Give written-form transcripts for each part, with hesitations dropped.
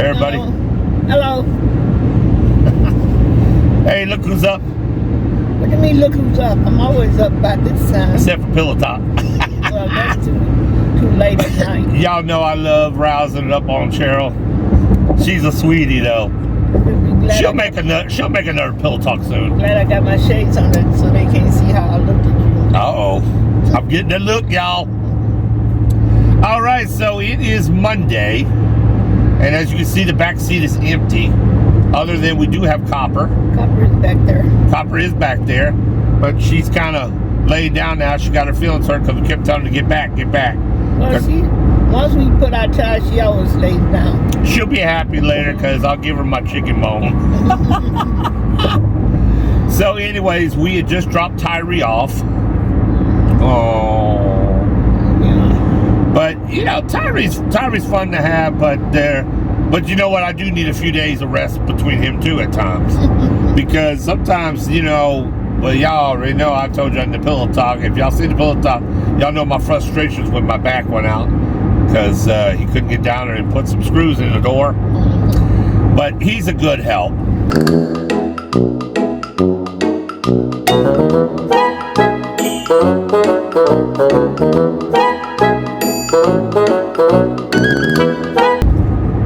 everybody. Hello. Hey, look who's up. What do you mean, look who's up? I'm always up by this time. Except for Pillow Top. Well, that's too late at night. Y'all know I love rousing it up on Cheryl. She's a sweetie, though. She'll make another Pillow Talk soon. Glad I got my shades on it so they can't see how I looked at you. Uh-oh. I'm getting that look, y'all. All right, so it is Monday. And as you can see, the back seat is empty. Other than we do have Copper. Copper is back there. Copper is back there. But she's kind of laid down now. She got her feelings hurt because we kept telling her to get back, get back. Well, once we put our ties, she always lays down. She'll be happy later because I'll give her my chicken bone. So anyways, we had just dropped Tyree off. Oh. Yeah. But, you know, Tyree's fun to have, but you know what? I do need a few days of rest between him, too, at times. Because sometimes, you know, well, y'all already know, I told you on the Pillow Talk. If y'all see the Pillow Talk, y'all know my frustrations when my back went out. Because he couldn't get down there and put some screws in the door. But he's a good help.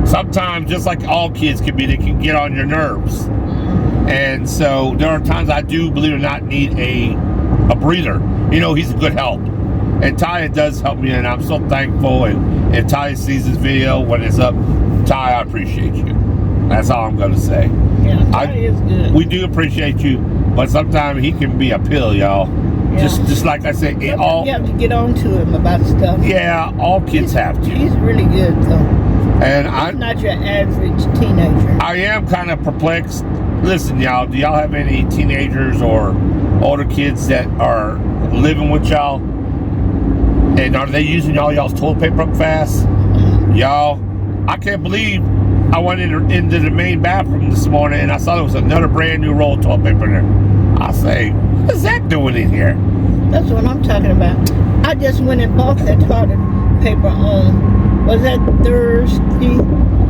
Sometimes, just like all kids can be, they can get on your nerves. And so there are times I do, believe it or not, need a breather. You know, he's a good help. And Ty does help me, and I'm so thankful. And if Ty sees this video when it's up, Ty, I appreciate you. That's all I'm going to say. Yeah, Ty is good. We do appreciate you, but sometimes he can be a pill, y'all. Yeah. Just like I said, you have to get on to him about stuff. Yeah, all kids have to. He's really good, though. And he's not your average teenager. I am kind of perplexed. Listen, y'all, do y'all have any teenagers or older kids that are living with y'all? And are they using y'all's toilet paper up fast? Y'all, I can't believe I went into the main bathroom this morning and I saw there was another brand new roll of toilet paper in there. I say, what is that doing in here? That's what I'm talking about. I just went and bought that toilet paper on, was that Thursday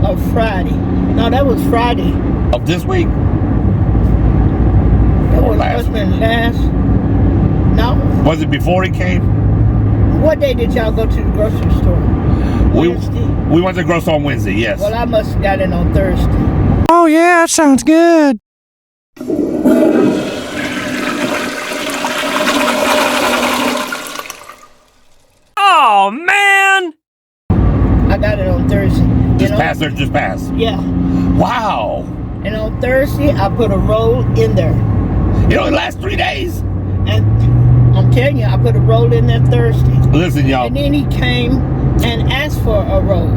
or Friday? No, that was Friday. Of this week? That was last No. Was it before he came? What day did y'all go to the grocery store? Wednesday? We went to the grocery store on Wednesday, yes. Well, I must have got it on Thursday. Oh, yeah, that sounds good. Oh, man! I got it on Thursday. Just passed? Yeah. Wow. And on Thursday, I put a roll in there. It only lasts 3 days. And I'm telling you, I put a roll in there Thursday. Listen, y'all. And then he came and asked for a roll.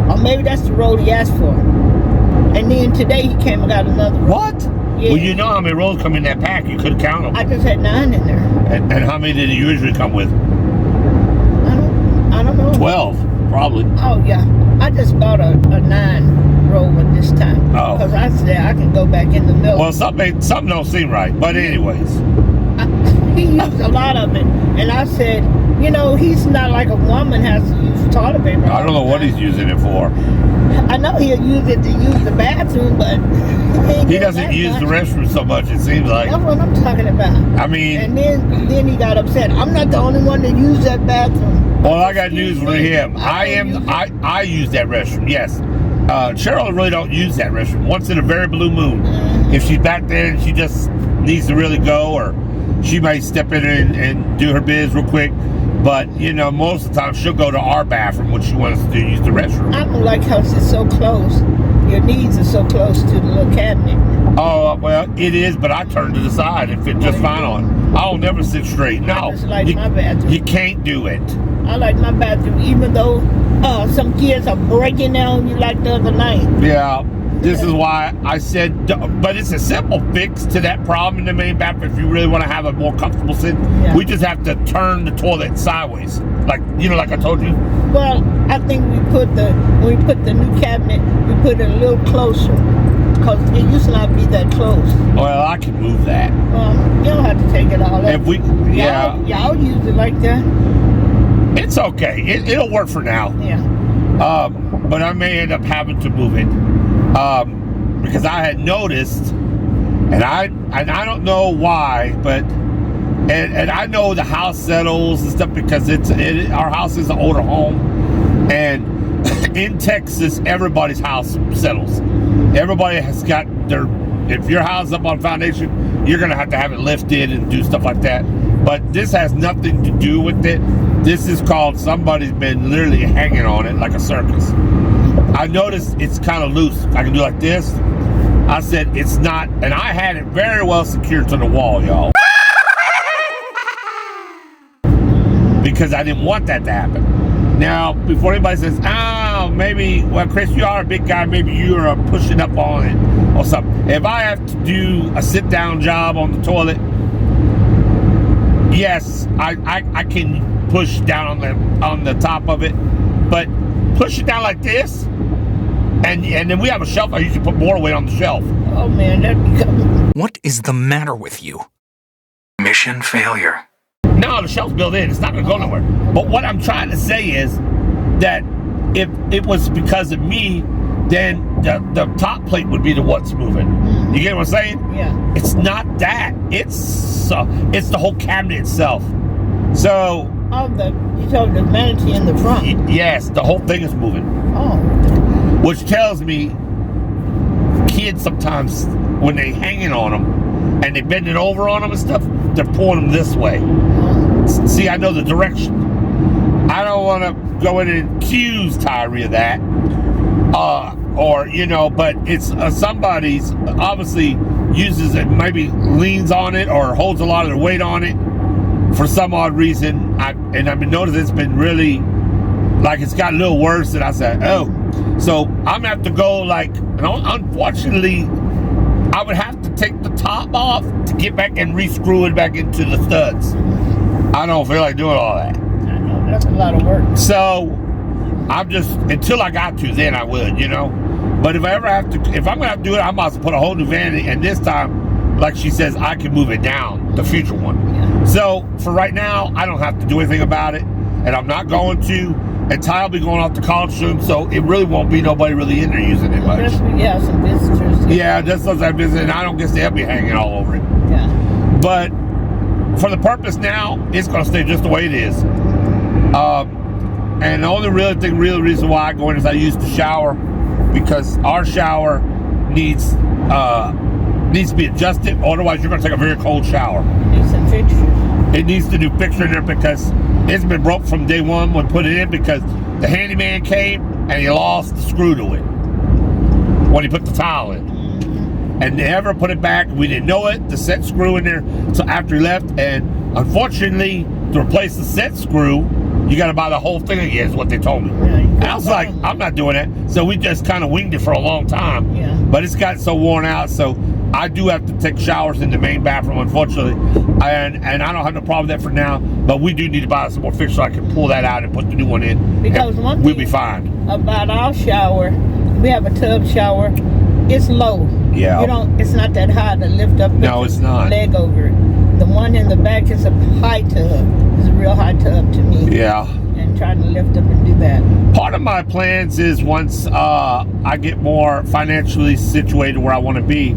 Or maybe that's the roll he asked for. And then today he came and got another roll. What? Yeah. Well, you know how many rolls come in that pack. You could count them. I just had 9 in there. And how many did it usually come with? I don't know. 12, probably. Oh, yeah. I just bought a 9 roll one this time. Oh. Because I said I can go back in the milk. Well, something don't seem right. But anyways. He used a lot of it. And I said, you know, he's not like a woman has to use toilet paper. I don't know what he's using it for. I know he'll use it to use the bathroom, but he doesn't use the restroom so much, it seems like. That's what I'm talking about. I mean... And then he got upset. I'm not the only one that used that bathroom. Well, I got news for him. I use that restroom, yes. Cheryl really don't use that restroom. Once in a very blue moon. Mm-hmm. If she's back there and she just needs to really go, or she might step in and do her biz real quick. But, you know, most of the time she'll go to our bathroom when she wants to use the restroom. I don't like how it's so close. Your knees are so close to the little cabinet. Oh, well, it is, but I turn to the side and fit just fine on. I'll never sit straight. No. I just like my bathroom. You can't do it. I like my bathroom, even though some kids are breaking down you like the other night. Yeah. This is why I said, but it's a simple fix to that problem in the main bathroom if you really want to have a more comfortable sit. Yeah. We just have to turn the toilet sideways, like I told you. Well, I think when we put the new cabinet, we put it a little closer, because it used to not be that close. Well, I can move that. You don't have to take it all up. Y'all use it like that. It's okay. It'll work for now. Yeah. But I may end up having to move it. because I had noticed, and I don't know why, but and I know the house settles and stuff because our house is an older home, and in Texas everybody's house settles. Everybody has got their. If your house is up on foundation, you're gonna have to have it lifted and do stuff like that. But this has nothing to do with it. This is called somebody's been literally hanging on it like a circus. I noticed it's kind of loose. I can do like this. I said it's not, and I had it very well secured to the wall, y'all. Because I didn't want that to happen. Now, before anybody says, maybe, well, Chris, you are a big guy, maybe you are pushing up on it or something. If I have to do a sit-down job on the toilet, yes, I can push down on the top of it, but push it down like this, and then we have a shelf. I usually put more weight on the shelf. Oh man, that'd be coming. What is the matter with you? Mission failure. No, the shelf's built in. It's not going to go nowhere. But what I'm trying to say is that if it was because of me, then the top plate would be the what's moving. You get what I'm saying? Yeah. It's not that. It's the whole cabinet itself. So. You told the vanity in the front. Yes, the whole thing is moving. Oh. Which tells me kids sometimes, when they hanging on them and they bending over on them and stuff, they're pulling them this way. See, I know the direction. I don't want to go in and accuse Tyree of that. But it's somebody's obviously uses it, maybe leans on it or holds a lot of their weight on it for some odd reason. I've been noticing it's been really, like, it's got a little worse, and I said, oh. So I'm gonna have to go, like, unfortunately, I would have to take the top off to get back and re-screw it back into the studs. I don't feel like doing all that. I know, that's a lot of work. So I'm just, until I got to, then I would, But if I'm gonna have to do it, I'm about to put a whole new vanity, and this time, like she says, I can move it down, the future one. Yeah. So for right now, I don't have to do anything about it, and I'm not going to. And Ty will be going off to college soon, so it really won't be nobody really in there using it much. Yeah, some visitors. Yeah, just those I visit, and I don't guess they'll be hanging all over it. Yeah. But for the purpose now, it's going to stay just the way it is. And the only real reason why I go in is I use the shower, because our shower needs to be adjusted. Otherwise, you're going to take a very cold shower. Need some fixtures. It needs the new fixture in there because it's been broke from day one when we put it in, because the handyman came and he lost the screw to it when he put the tile in. And never put it back. We didn't know it, the set screw in there, until after he left. And unfortunately, to replace the set screw, you got to buy the whole thing again, is what they told me. Yeah, And I was like, I'm not doing that. So we just kind of winged it for a long time. Yeah. But it's gotten so worn out, so I do have to take showers in the main bathroom, unfortunately. And I don't have no problem with that for now, but we do need to buy some more fixtures so I can pull that out and put the new one in. Because one we'll thing be fine. About our shower, we have a tub shower. It's low. Yeah. It's not that high to lift up. No, it's not. Leg over it. The one in the back is a high tub. It's a real high tub to me. Yeah. And trying to lift up and do that. Part of my plans is once I get more financially situated where I want to be,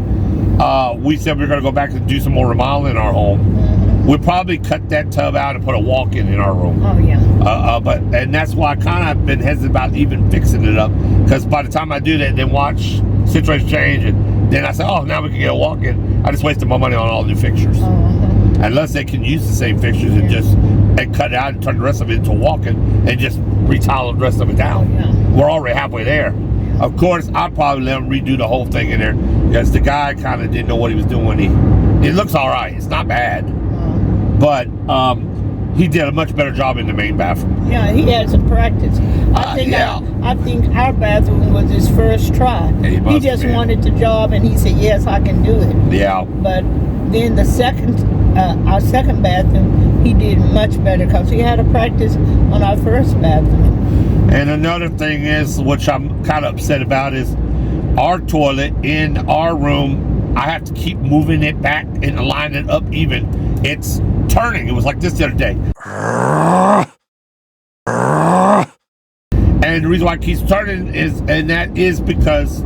we said we're going to go back and do some more remodeling in our home. Mm-hmm. We'll probably cut that tub out and put a walk-in in our room. Oh, yeah. And that's why I kind of been hesitant about even fixing it up, because by the time I do that, then watch situation change, and then I say, oh, now we can get a walk-in. I just wasted my money on all new fixtures. Unless they can use the same fixtures and just cut it out and turn the rest of it into a walk-in and just retile the rest of it down. Yeah. We're already halfway there. Of course, I'll probably let him redo the whole thing in there, because the guy kind of didn't know what he was doing. It looks all right. It's not bad. But he did a much better job in the main bathroom. Yeah, he had some practice. I think our bathroom was his first try. He just wanted the job, and he said, yes, I can do it. Yeah. But then our second bathroom, he did much better, because he had to practice on our first bathroom. And another thing is, which I'm kind of upset about, is our toilet in our room, I have to keep moving it back and line it up even. It's turning. It was like this the other day. And the reason why it keeps turning is because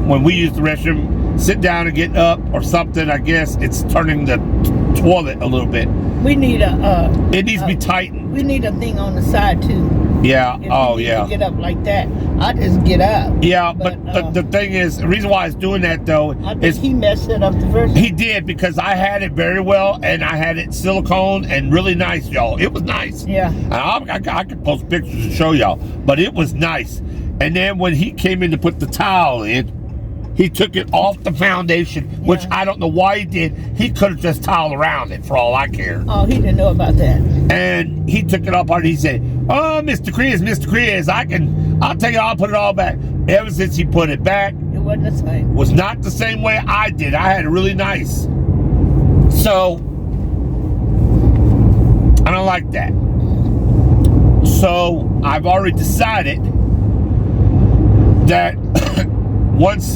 when we use the restroom, sit down and get up or something, I guess it's turning the toilet a little bit. We need it needs to be tightened. We need a thing on the side too. Yeah. If Oh, you need yeah. to get up like that. I just get up. Yeah, but the thing is, the reason why it's doing that though is he messed it up the first time. He did, because I had it very well, and I had it silicone and really nice, y'all. It was nice. Yeah. And I could post pictures and show y'all, but it was nice. And then when he came in to put the towel in, he took it off the foundation, which I don't know why he did. He could have just toweled around it for all I care. Oh, he didn't know about that. And he took it off and he said, "Oh, Mr. Chris, I'll take it all, put it all back." Ever since he put it back, it wasn't the same. Was not the same way I did. I had it really nice. So I don't like that. So I've already decided that once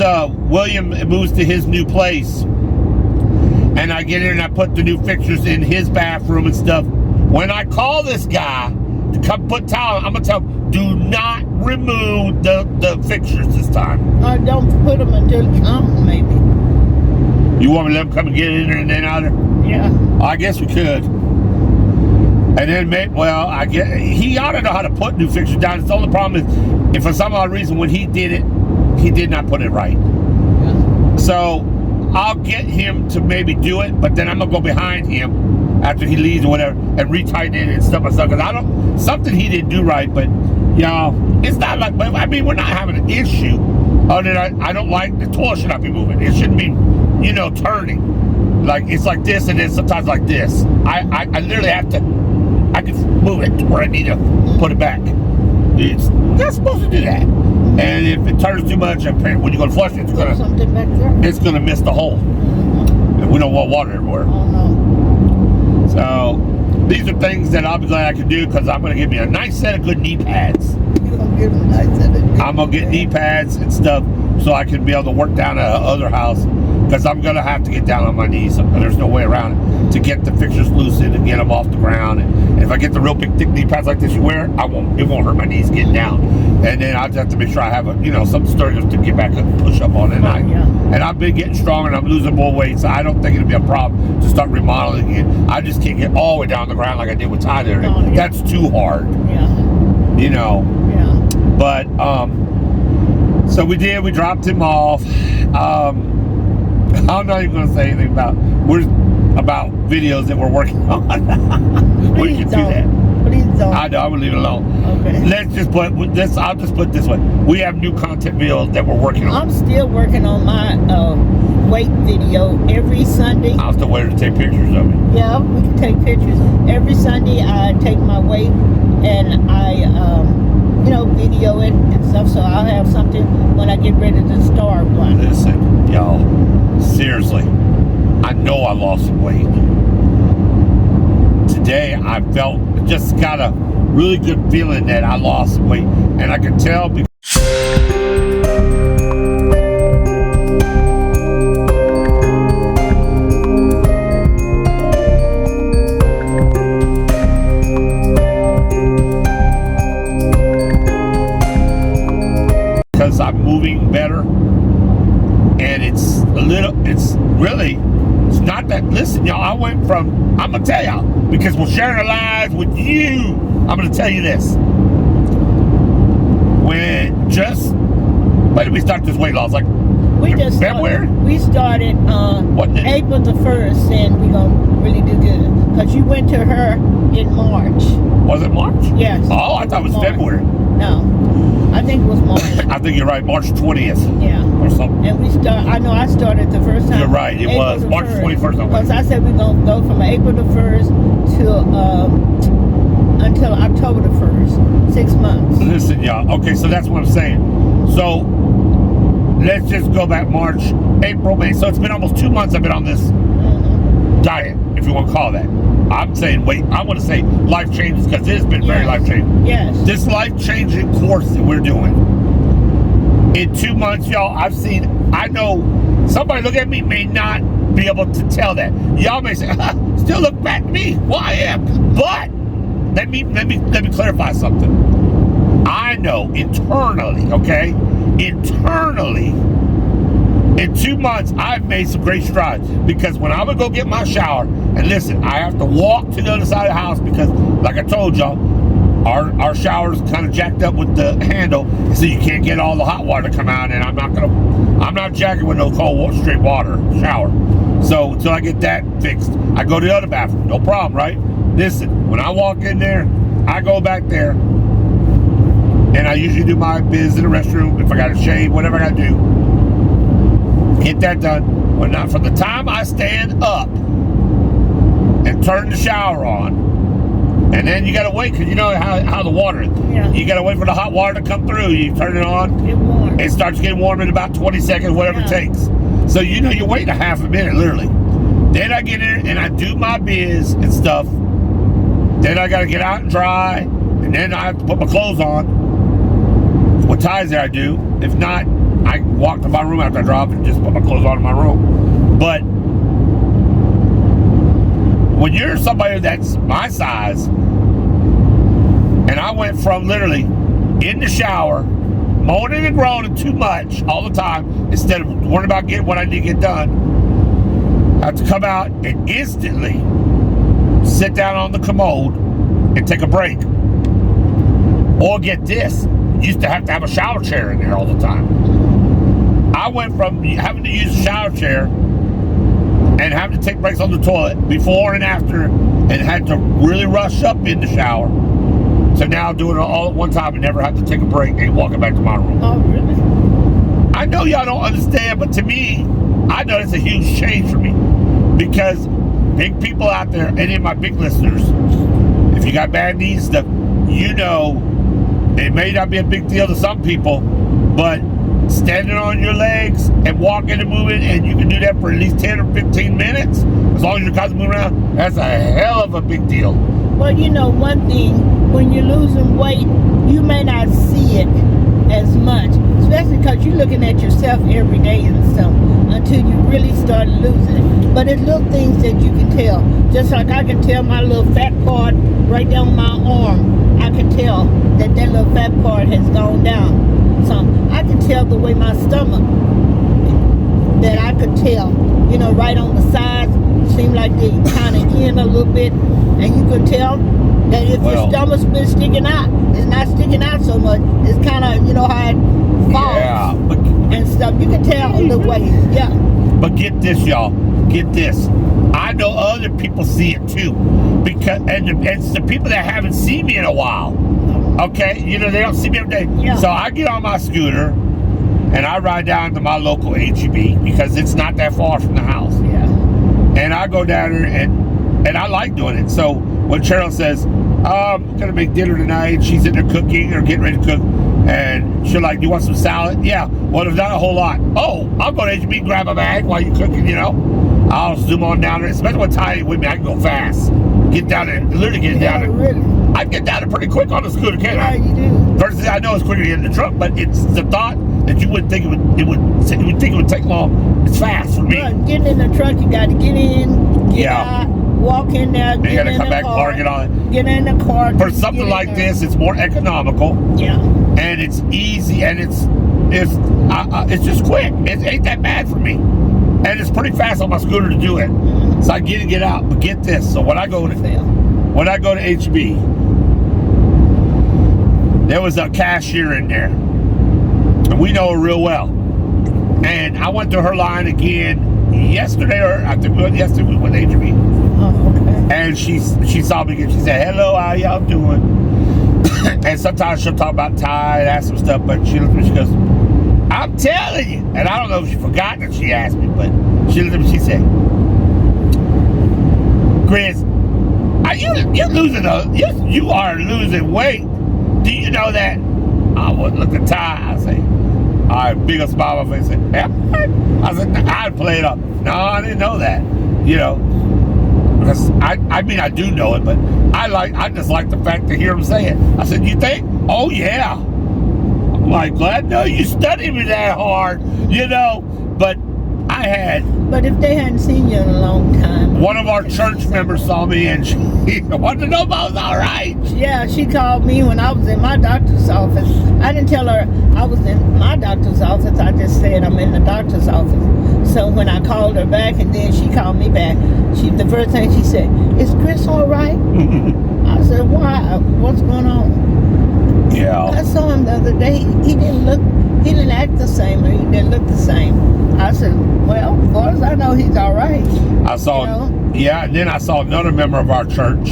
William moves to his new place and I get in and I put the new fixtures in his bathroom and stuff, when I call this guy to come put towel, I'm going to tell him, do not remove the fixtures this time. Don't put them until it comes, maybe. You want me to let him come and get in there and then out there? Yeah. I guess we could. And then, I guess he ought to know how to put new fixtures down. The only problem is, if for some odd reason when he did it, he did not put it right. Yeah. So I'll get him to maybe do it, but then I'm gonna go behind him after he leaves or whatever and retighten it and stuff myself. Because something he didn't do right. But y'all, it's not like, I mean, we're not having an issue. Other than I don't like the toilet should not be moving. It shouldn't be, turning. Like it's like this and then sometimes like this. I literally have to. I can move it to where I need to put it back. It's not supposed to do that. And if it turns too much, when you go to flush it, it's gonna miss the hole. And we don't want water everywhere. Oh no. So these are things that I'll be glad I can do, because I'm gonna give me a nice set of good knee pads. You're gonna give him a nice set of I'm gonna get knee pads and stuff so I can be able to work down at the other house, because I'm gonna have to get down on my knees. There's no way around it, to get the fixtures loosened and get them off the ground. And if I get the real big thick knee pads like this you wear, it won't hurt my knees getting down. And then I just have to make sure I have some sturdy to get back up and push up on it. And I've been getting stronger and I'm losing more weight, so I don't think it'll be a problem to start remodeling it. I just can't get all the way down the ground like I did with Ty there. That's too hard. Yeah. Yeah. But so we dropped him off. I'm not even going to say anything about videos that we're working on. We can do that. Please don't. I know. I will leave it alone. Okay. Let's just put this. I'll just put it this way. We have new content videos that we're working on. I'm still working on my weight video every Sunday. I'll still wait to take pictures of it. Yeah, we can take pictures every Sunday. I take my weight and I video it and stuff, so I'll have something when I get ready to start one. Listen, y'all, seriously, I know I lost some weight. Today, I just got a really good feeling that I lost some weight, and I can tell because I'm moving better, and it's not that. Listen, y'all, I'm gonna tell y'all, because we're sharing our lives with you. I'm gonna tell you this. When did we start this weight loss? Like February? We started April the 1st, and we're gonna really do good, because you went to her in March. Was it March? Yes. Oh, I thought it was March. February. No, I think it was March. I think you're right, March 20th. Yeah. Or something. And I started the first time. You're right, it was March 21st. Because I said we're going to go from April the 1st until October the 1st. 6 months. Listen, y'all. Okay, so that's what I'm saying. So, let's just go back March, April, May. So it's been almost 2 months I've been on this diet, if you want to call that. I'm saying, I want to say life changes, because it has been very life-changing. Yes. This life-changing course that we're doing, in 2 months, y'all, I know somebody look at me may not be able to tell that. Y'all may say, still look back at me. Well, I am. But let me clarify something. I know internally, okay? Internally, In 2 months, I've made some great strides because when I would go get my shower, and listen, I have to walk to the other side of the house because, like I told y'all, our shower's kind of jacked up with the handle, so you can't get all the hot water to come out, and I'm not jacking with no cold straight water shower. So until I get that fixed, I go to the other bathroom, no problem, right? Listen, when I walk in there, I go back there, and I usually do my biz in the restroom. If I got to shave, whatever I got to do, get that done. Well, now from the time I stand up and turn the shower on, and then you got to wait because you know how the water is. Yeah. You got to wait for the hot water to come through. You turn it on. Get warm. It starts getting warm in about 20 seconds, whatever it takes. So you know you're waiting a half a minute, literally. Then I get in and I do my biz and stuff. Then I got to get out and dry, and then I have to put my clothes on. What ties there I do. If not, I walk to my room after I drop and just put my clothes on in my room. But when you're somebody that's my size, and I went from literally in the shower, moaning and groaning too much all the time, instead of worrying about getting what I need to get done, I have to come out and instantly sit down on the commode and take a break. Or get this, used to have a shower chair in there all the time. I went from having to use a shower chair and having to take breaks on the toilet before and after, and had to really rush up in the shower, to now doing it all at one time and never have to take a break and walking back to my room. Oh, really? I know y'all don't understand, but to me, I know it's a huge change for me, because big people out there, any of my big listeners, if you got bad knees stuff, you know it may not be a big deal to some people, but standing on your legs and walking and moving, and you can do that for at least 10 or 15 minutes, as long as you're constantly moving around, that's a hell of a big deal. Well, you know, one thing, when you're losing weight, you may not see it as much, especially because you're looking at yourself every day and stuff, until you really start losing it. But it's little things that you can tell. Just like I can tell my little fat part right down my arm, I can tell that little fat part has gone down. So I can tell the way my stomach, that I could tell, you know, right on the sides, seem like they kind of in a little bit, and you could tell that if your stomach's been sticking out, it's not sticking out so much. It's kind of, you know, how it falls and stuff. You can tell the way, But get this, y'all. Get this. I know other people see it too, because and it's the people that haven't seen me in a while. Okay, you know, they don't see me every day. Yeah. So I get on my scooter and I ride down to my local HEB because it's not that far from the house. Yeah. And I go down there and I like doing it. So when Cheryl says, I'm gonna make dinner tonight, she's in there cooking or getting ready to cook, and she'll like, do you want some salad? Yeah. Well, there's not a whole lot. Oh, I'll go to HEB and grab a bag while you're cooking, you know. I'll zoom on down there, especially when Ty with me, I can go fast. Get down there, literally get down there. Really? I get down there pretty quick on the scooter, can't I? Yeah, you do. Personally, I know it's quicker to get in the truck, but it's the thought that you wouldn't think it would take long. It's fast for me. But getting in the truck, you got to get in, get out, walk in there, and you got to come back, park it on. Get in the car. For something like this, it's more economical. Yeah. And it's easy, and it's just quick. It ain't that bad for me, and it's pretty fast on my scooter to do it. So I get out. But get this. So when I go to HB, there was a cashier in there, and we know her real well. And I went to her line again yesterday, or I think yesterday we went to HB. Oh, okay. And she saw me again. She said, "Hello, how y'all doing?" And sometimes she'll talk about Ty and ask some stuff, but she looked at me, she goes, "I'm telling you," and I don't know if she forgot that she asked me, but she looked at me, she said, "Chris, you are losing weight. Do you know that?" I would look at Ty, I say, all right, big smile on my face, and say, "Yeah." I said, I'd play it up. No, I didn't know that, you know. Because I mean, I do know it, but I just like the fact to hear him say it. I said, "You think?" "Oh yeah." I'm like, glad no, you studied me that hard, you know. But But if they hadn't seen you in a long time. One of our church members saw me, and she wanted to know if I was all right. Yeah, she called me when I was in my doctor's office. I didn't tell her I was in my doctor's office. I just said I'm in the doctor's office. called her back, and then she called me back. The first thing she said, "Is Chris all right?" I said, "Why? What's going on?" Yeah. I saw him the other day. He didn't act the same, or he didn't look the same. I said, "Well, as far as I know, he's all right." I saw, yeah, and then I saw another member of our church,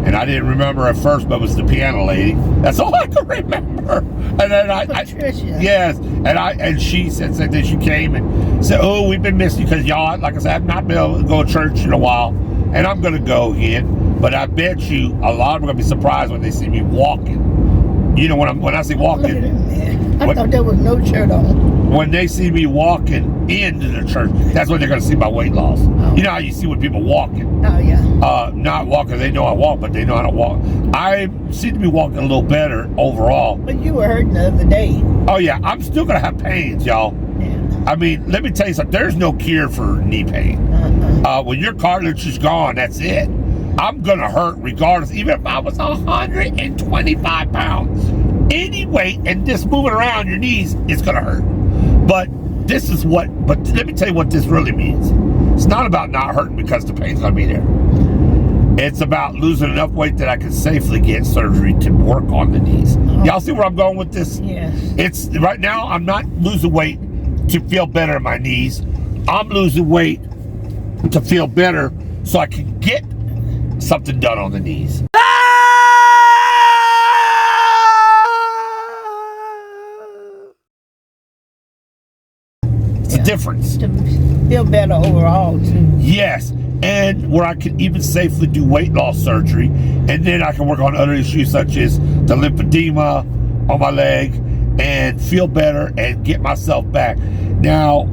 and I didn't remember at first, but it was the piano lady. That's all I could remember. And then Patricia. Yes, and she said that she came and said, "Oh, we've been missing you because y'all, like I said, I've not been able to go to church in a while, and I'm gonna go again. But I bet you a lot of them are gonna be surprised when they see me walking. You know, when I say walking, Look at him, man. I thought there was no shirt on. When they see me walking into the church, that's when they're going to see my weight loss. Oh. You know how you see when people walking? Oh, yeah. Not walking, they know I walk, but they know how to walk. I seem to be walking a little better overall. But you were hurting the other day. Oh, yeah, I'm still going to have pains, y'all. Yeah. I mean, let me tell you something. There's no cure for knee pain. When your cartilage is gone, that's it. I'm going to hurt regardless, even if I was 125 pounds. Any weight and just moving around your knees, it's going to hurt. But let me tell you what this really means. It's not about not hurting because the pain's going to be there. It's about losing enough weight that I can safely get surgery to work on the knees. Oh. Y'all see where I'm going with this? Yes. It's right now I'm not losing weight to feel better in my knees. I'm losing weight to feel better so I can get something done on the knees. It's a difference. To feel better overall, too. Yes, and where I can even safely do weight loss surgery, and then I can work on other issues such as the lymphedema on my leg and feel better and get myself back. Now,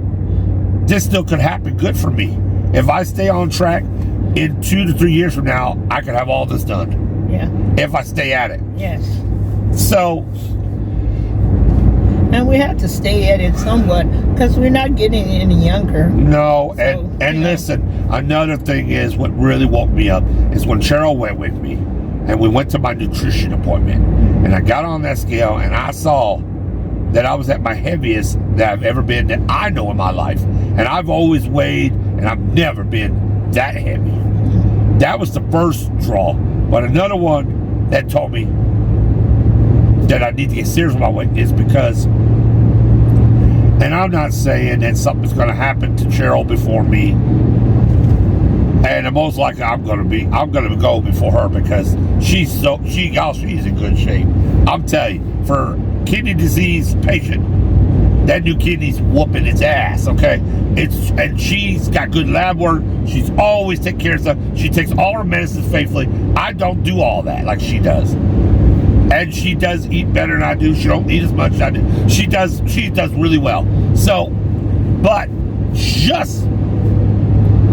this still could happen good for me. If I stay on track, in 2 to 3 years from now, I could have all this done. Yeah. If I stay at it. Yes. So, and we have to stay at it somewhat because we're not getting any younger. no, So, and yeah. listen, another thing is what really woke me up is when Cheryl went with me and we went to my nutrition appointment and I got on that scale and I saw that I was at my heaviest that I've ever been that I know in my life. And I've always weighed and I've never been that heavy. That was the first draw. But another one that told me that I need to get serious with my weight is because, and I'm not saying that something's going to happen to Cheryl before me, and most likely I'm going to go before her because she's in good shape. I'm telling you, for kidney disease patient, that new kidney's whooping its ass, okay? And she's got good lab work. She's always taking care of stuff. She takes all her medicines faithfully. I don't do all that like she does. And she does eat better than I do. She don't eat as much as I do. She does really well. So, but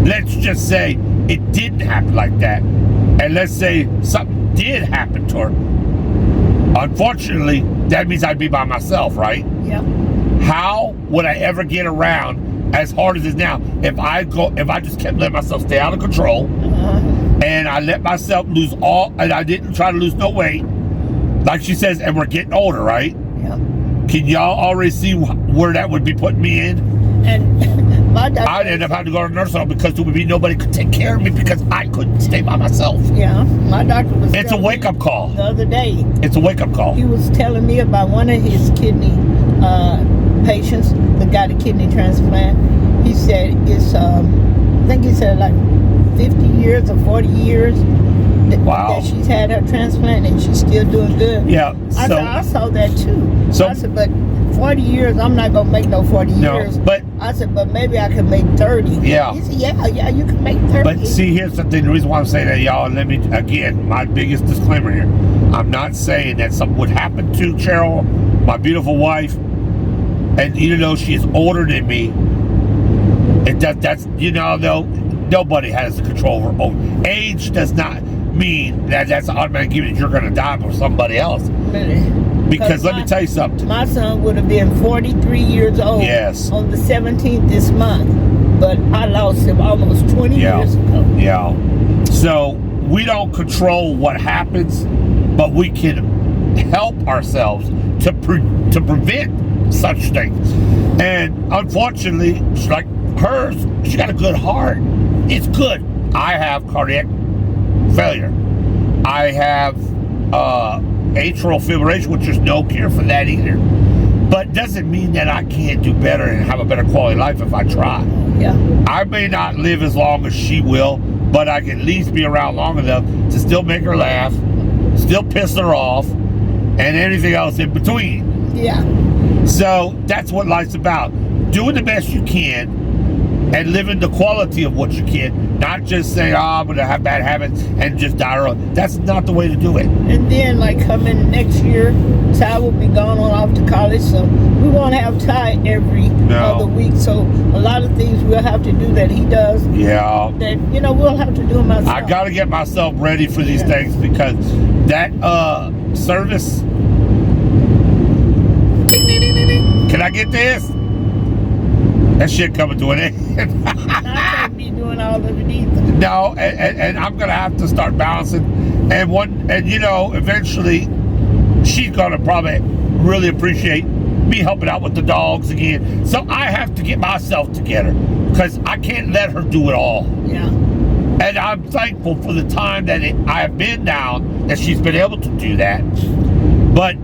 let's just say it didn't happen like that. And let's say something did happen to her. Unfortunately, that means I'd be by myself, right? Yep. How would I ever get around as hard as it is now if I just kept letting myself stay out of control and I let myself lose and I didn't try to lose no weight, like she says, and we're getting older, right? Yep. Can y'all already see where that would be putting me in? And my doctor, I'd end up having to go to the nursing home because there would be nobody could take care of me because I couldn't stay by myself. yeah, my doctor was It's a telling wake-up me call. the other day. It's a wake-up call. He was telling me about one of his kidney patients that got a kidney transplant. He said it's, I think he said like 50 years or 40 years Wow. that she's had her transplant and she's still doing good. Yeah. I saw that too. So- I said, but 40 years, I'm not going to make no 40 years. No, but I said, but maybe I could make 30. Yeah. He said, yeah, you can make 30. But see, here's the thing. The reason why I'm saying that, y'all, and let me, again, my biggest disclaimer here. I'm not saying that something would happen to Cheryl, my beautiful wife, and even though she is older than me, nobody has the control over old age. Does not mean that that's an automatic given that you're going to die for somebody else. Really? Because let me tell you something. My son would have been 43 years old Yes. on the 17th this month, but I lost him almost 20 years ago. Yeah. So we don't control what happens, but we can help ourselves to prevent such things. And unfortunately, like she got a good heart. It's good. I have cardiac failure. I have atrial fibrillation, which there's no cure for that either. But doesn't mean that I can't do better and have a better quality of life if I try. Yeah. I may not live as long as she will, but I can at least be around long enough to still make her laugh, still piss her off, and anything else in between. Yeah. So that's what life's about. Doing the best you can and living the quality of what you can, not just saying, I'm going to have bad habits and just die early. That's not the way to do it. And then, like, coming next year, Ty will be gone on off to college, so we won't have Ty every other week. So a lot of things we'll have to do that he does. Yeah. That, we'll have to do them myself. I got to get myself ready for these things because that service. Can I get this? That shit coming to an end. I can't be doing all of it either. No, and I'm gonna have to start balancing, and eventually, she's gonna probably really appreciate me helping out with the dogs again. So I have to get myself together because I can't let her do it all. Yeah. And I'm thankful for the time that I have been down that she's been able to do that. But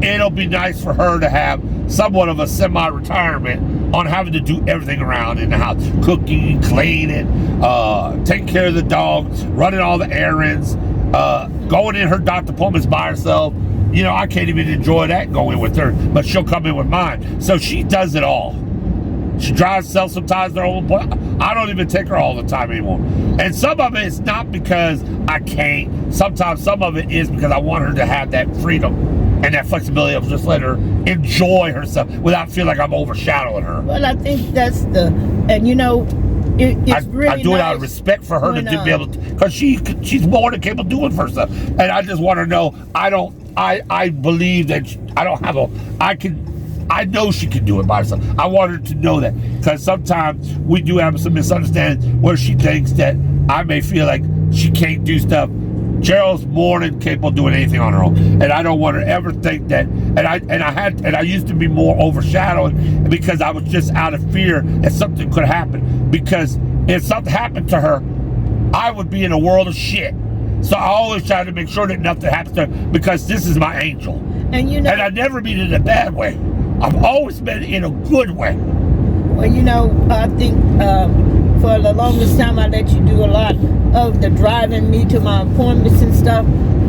it'll be nice for her to have somewhat of a semi-retirement on having to do everything around in the house. Cooking, cleaning, taking care of the dogs, running all the errands, going in her doctor appointments by herself. I can't even enjoy that going with her, but she'll come in with mine. So she does it all. She drives, sells sometimes their own appointment. I don't even take her all the time anymore. And some of it is not because I can't. Sometimes some of it is because I want her to have that freedom and that flexibility of just let her enjoy herself without feeling like I'm overshadowing her. Well, I think that's it's really I do it out of respect for her to be able to, because she's more than capable of doing for herself. And I just want her to know I believe that I know she can do it by herself. I want her to know that, because sometimes we do have some misunderstandings where she thinks that I may feel like she can't do stuff. Cheryl's more than capable of doing anything on her own, and I don't want her to ever think that. And I used to be more overshadowing because I was just out of fear that something could happen. Because if something happened to her, I would be in a world of shit. So I always try to make sure that nothing happens to her, because this is my angel. And I never mean it in a bad way. I've always been in a good way. Well, I think for the longest time I let you do a lot of the driving me to my appointments and stuff.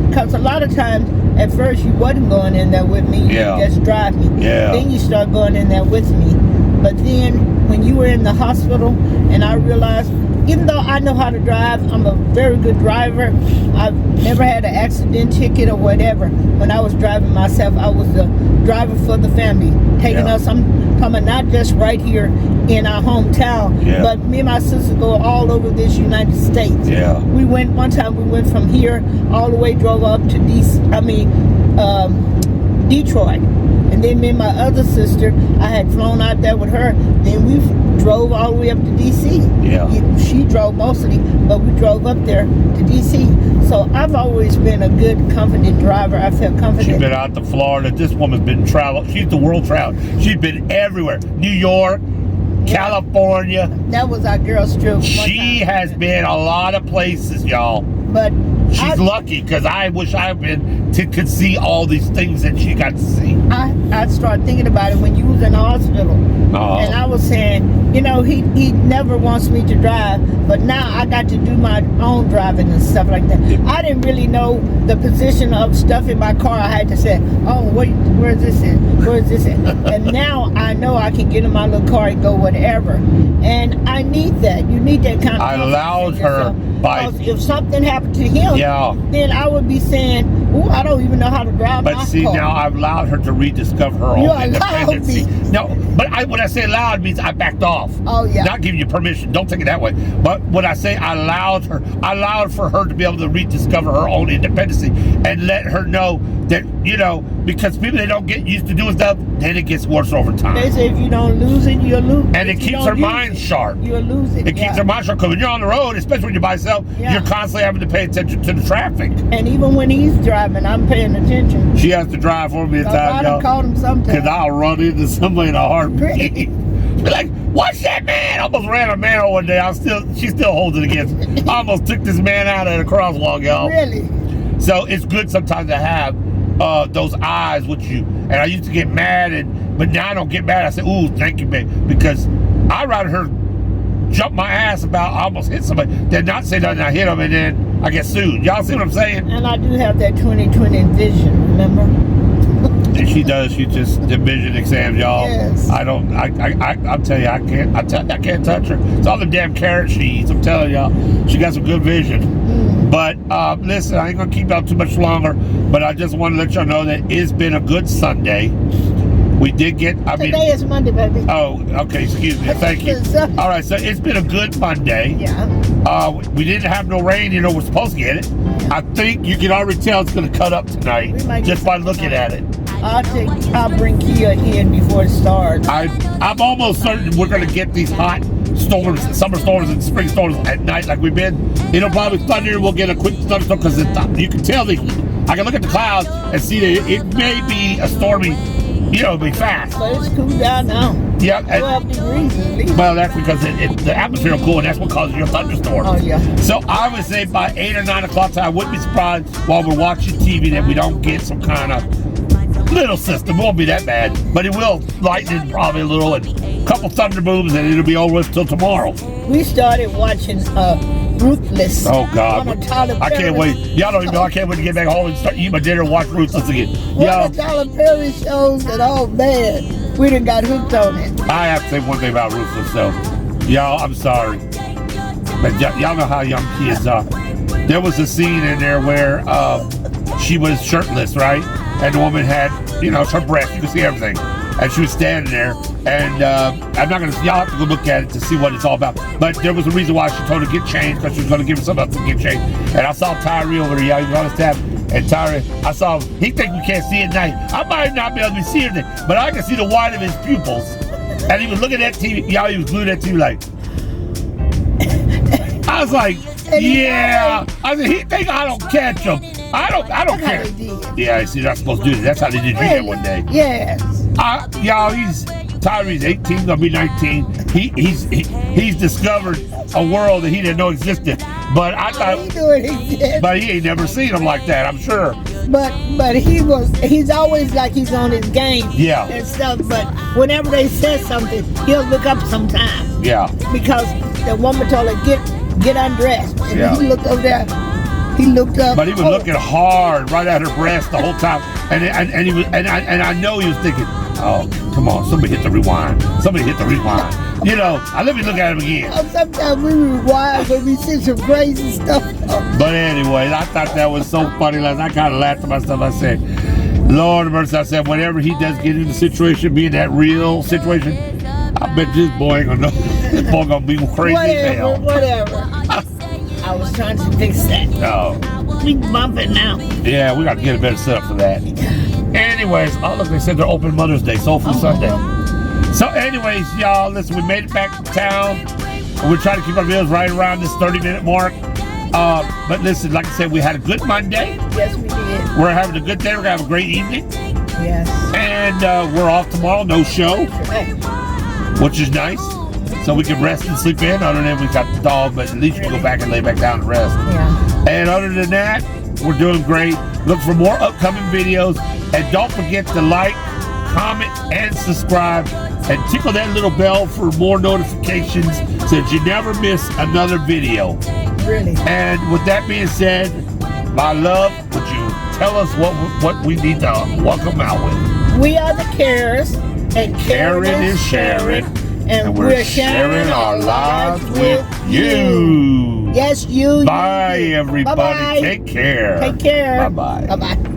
Because a lot of times, at first, you wasn't going in there with me. You just drive me. Yeah. Then you start going in there with me. But then, when you were in the hospital, and I realized, even though I know how to drive, I'm a very good driver. I've never had an accident ticket or whatever. When I was driving myself, I was the driver for the family, taking us. I'm talking not just right here in our hometown, but me and my sister go all over this United States. Yeah. One time we went from here all the way, drove up to Detroit. And then me and my other sister, I had flown out there with her. Then we drove all the way up to D.C. Yeah. She drove mostly, but we drove up there to D.C. So I've always been a good, confident driver. I felt confident. She's been out to Florida. This woman's been traveling. She's the world traveler. She's been everywhere. New York, California. That was our girl's trip. She has been a lot of places, y'all. But she's lucky, because I wish could see all these things that she got to see. I started thinking about it when you was in the hospital. And I was saying, he never wants me to drive, but now I got to do my own driving and stuff like that. I didn't really know the position of stuff in my car. I had to say, where's this at? Where's this at? And now I know I can get in my little car and go whatever. And I need that. You need that kind of I allowed her because if something happened to him, then I would be saying, I don't even know how to drive my car. But see, now I've allowed her to rediscover her own independence. No, but when I say allowed, means I backed off. Oh, yeah. Not giving you permission. Don't take it that way. But when I say I allowed for her to be able to rediscover her own independence and let her know that, because people, they don't get used to doing stuff, then it gets worse over time. They say if you don't lose it, you'll lose it. And it keeps her mind sharp. You'll lose it. It keeps her mind sharp, because when you're on the road, especially when you're by yourself, you're constantly having to pay attention to the traffic. And even when he's driving, I'm paying attention. She has to drive for me at times, y'all. I called him sometimes. Because I'll run into somebody in a heartbeat. Be like, watch that man! I almost ran a man over one day. She still holds it against me. I almost took this man out at a crosswalk, y'all. Really? So it's good sometimes to have those eyes with you. And I used to get mad, but now I don't get mad. I say, ooh, thank you, babe. Because I'd rather her jump my ass about I almost hit somebody than not say nothing. I hit them and then I get sued. Y'all see what I'm saying? And I do have that 20/20 vision, remember? And she does. She just did vision exams, y'all. Yes. I'm telling you, I can't touch her. It's all the damn carrot she eats. I'm telling y'all, she got some good vision. But listen, I ain't gonna keep out too much longer. But I just want to let y'all know that it's been a good Sunday. We did get. Today is Monday, baby. Oh, okay. Excuse me. Thank you. All right. So it's been a good Monday. Yeah. We didn't have no rain. You know, we're supposed to get it. I think you can already tell it's going to cut up tonight just by looking at it. I'll bring Kia in before it starts. I'm almost certain we're going to get these hot storms, summer storms and spring storms at night like we've been. It'll probably thunder and we'll get a quick thunderstorm because you can tell I can look at the clouds and see that it may be a stormy. It'll be fast. But it's cooled down now. Yeah. 12 degrees at least. Well, that's because the atmosphere will cool, and that's what causes your thunderstorm. Oh, yeah. So I would say by 8 or 9 o'clock time, I wouldn't be surprised while we're watching TV that we don't get some kind of little system. It won't be that bad, but it will lighten probably a little, and a couple thunder booms, and it'll be over with till tomorrow. We started watching Ruthless. Oh, God. I can't wait. Y'all don't even know. I can't wait to get back home and start eating my dinner and watch Ruthless again. One of the Tyler Perry shows, and oh, man, we done got hooked on it. I have to say one thing about Ruthless, though. Y'all, I'm sorry. But y'all know how young kids are. There was a scene in there where she was shirtless, right? And the woman had, her breast. You could see everything. And she was standing there. And I'm not going to, y'all have to go look at it to see what it's all about. But there was a reason why she told her to get changed, because she was going to give her something else to get changed. And I saw Tyree over there, y'all. He was on his tab. And Tyree, I saw him. He think we can't see at night. I might not be able to see everything, but I can see the white of his pupils. And he was looking at TV. Y'all, he was glued at TV like. I was like, yeah. I said, he think I don't catch him. I don't care. Yeah, see, they're not supposed to do that. That's how they did you that one day. Yes. Y'all, Tyree's 18, gonna be 19. He's discovered a world that he didn't know existed. But I thought, but he ain't never seen him like that, I'm sure. But he's always like he's on his game. Yeah. And stuff. But whenever they said something, he'll look up sometime. Yeah. Because the woman told her get undressed, and he looked over there. He looked up. But he was looking hard right at her breast the whole time, and he was, and I know he was thinking, oh, come on, somebody hit the rewind. Somebody hit the rewind. Let me look at him again. Sometimes we rewind when we see some crazy stuff. But anyway, I thought that was so funny. I kind of laughed to myself. I said, Lord of mercy, I said, whenever he does get in the situation, be in that real situation, I bet this boy ain't gonna know. This boy gonna be crazy as hell. Whatever. I was trying to fix that. Oh. We bumping now. Yeah, we got to get a better setup for that. Anyways, look, they said they're open Mother's Day, Soul Food Sunday. So anyways, y'all, listen, we made it back to town. We're trying to keep our videos right around this 30-minute mark. But listen, like I said, we had a good Monday. Yes, we did. We're having a good day. We're going to have a great evening. Yes. And we're off tomorrow, no show, which is nice. So we can rest and sleep in. Other than we got the dog, but at least we go back and lay back down and rest. Yeah. And other than that, we're doing great. Look for more upcoming videos. And don't forget to like, comment, and subscribe. And tickle that little bell for more notifications so that you never miss another video. Really. And with that being said, my love, would you tell us what we need to welcome out with? We are the Carers, and Karen is Sharon. And we're sharing our lives with you. Yes, you. Bye, everybody. Bye-bye. Take care. Take care. Bye-bye. Bye-bye.